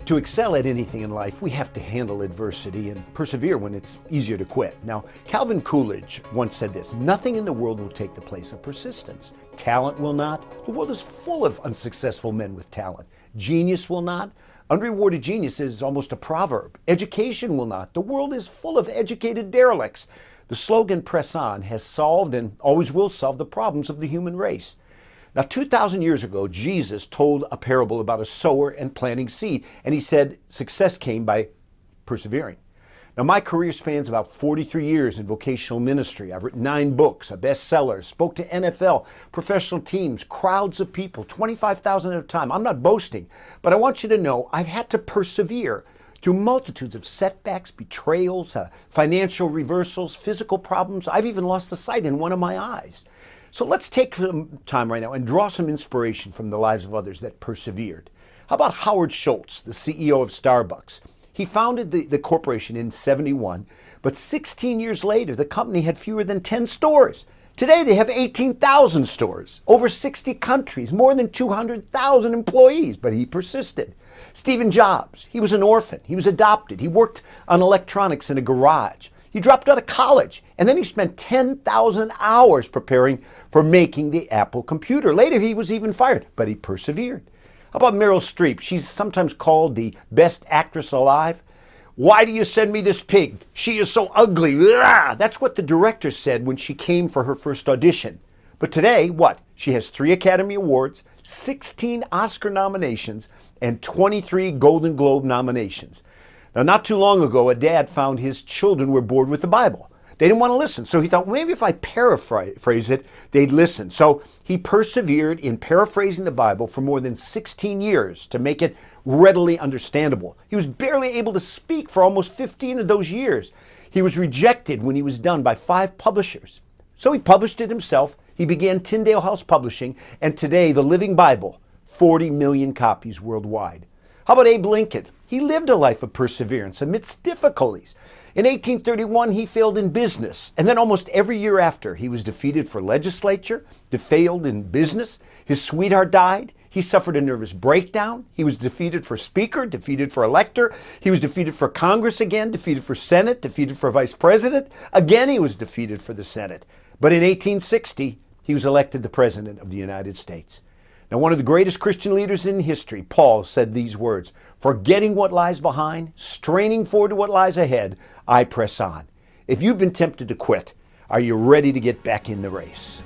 To excel at anything in life, we have to handle adversity and persevere when it's easier to quit. Now, Calvin Coolidge once said this: "Nothing in the world will take the place of persistence. Talent will not. The world is full of unsuccessful men with talent. Genius will not. Unrewarded genius is almost a proverb. Education will not. The world is full of educated derelicts." The slogan "Press On" has solved and always will solve the problems of the human race. Now, 2,000 years ago, Jesus told a parable about a sower and planting seed, and he said success came by persevering. Now, my career spans about 43 years in vocational ministry. I've written 9 books, a bestseller, spoke to NFL, professional teams, crowds of people, 25,000 at a time. I'm not boasting, but I want you to know I've had to persevere through multitudes of setbacks, betrayals, financial reversals, physical problems. I've even lost the sight in one of my eyes. So let's take some time right now and draw some inspiration from the lives of others that persevered. How about Howard Schultz, the CEO of Starbucks? He founded the corporation in '71, but 16 years later, the company had fewer than 10 stores. Today, they have 18,000 stores, over 60 countries, more than 200,000 employees, but he persisted. Stephen Jobs, he was an orphan. He was adopted. He worked on electronics in a garage. He dropped out of college, and then he spent 10,000 hours preparing for making the Apple computer. Later, he was even fired, but he persevered. How about Meryl Streep? She's sometimes called the best actress alive. "Why do you send me this pig? She is so ugly." Blah! That's what the director said when she came for her first audition. But today, what? She has 3 Academy Awards, 16 Oscar nominations, and 23 Golden Globe nominations. Now, not too long ago, a dad found his children were bored with the Bible. They didn't want to listen, so he thought, maybe if I paraphrase it, they'd listen. So he persevered in paraphrasing the Bible for more than 16 years to make it readily understandable. He was barely able to speak for almost 15 of those years. He was rejected when he was done by 5 publishers. So he published it himself. He began Tyndale House Publishing, and today, the Living Bible, 40 million copies worldwide. How about Abe Lincoln? He lived a life of perseverance amidst difficulties. In 1831, he failed in business, and then almost every year after, he was defeated for legislature, failed in business. His sweetheart died. He suffered a nervous breakdown. He was defeated for speaker, defeated for elector. He was defeated for Congress again, defeated for Senate, defeated for vice president. Again, he was defeated for the Senate. But in 1860, he was elected the president of the United States. Now, one of the greatest Christian leaders in history, Paul, said these words: "Forgetting what lies behind, straining forward to what lies ahead, I press on." If you've been tempted to quit, are you ready to get back in the race?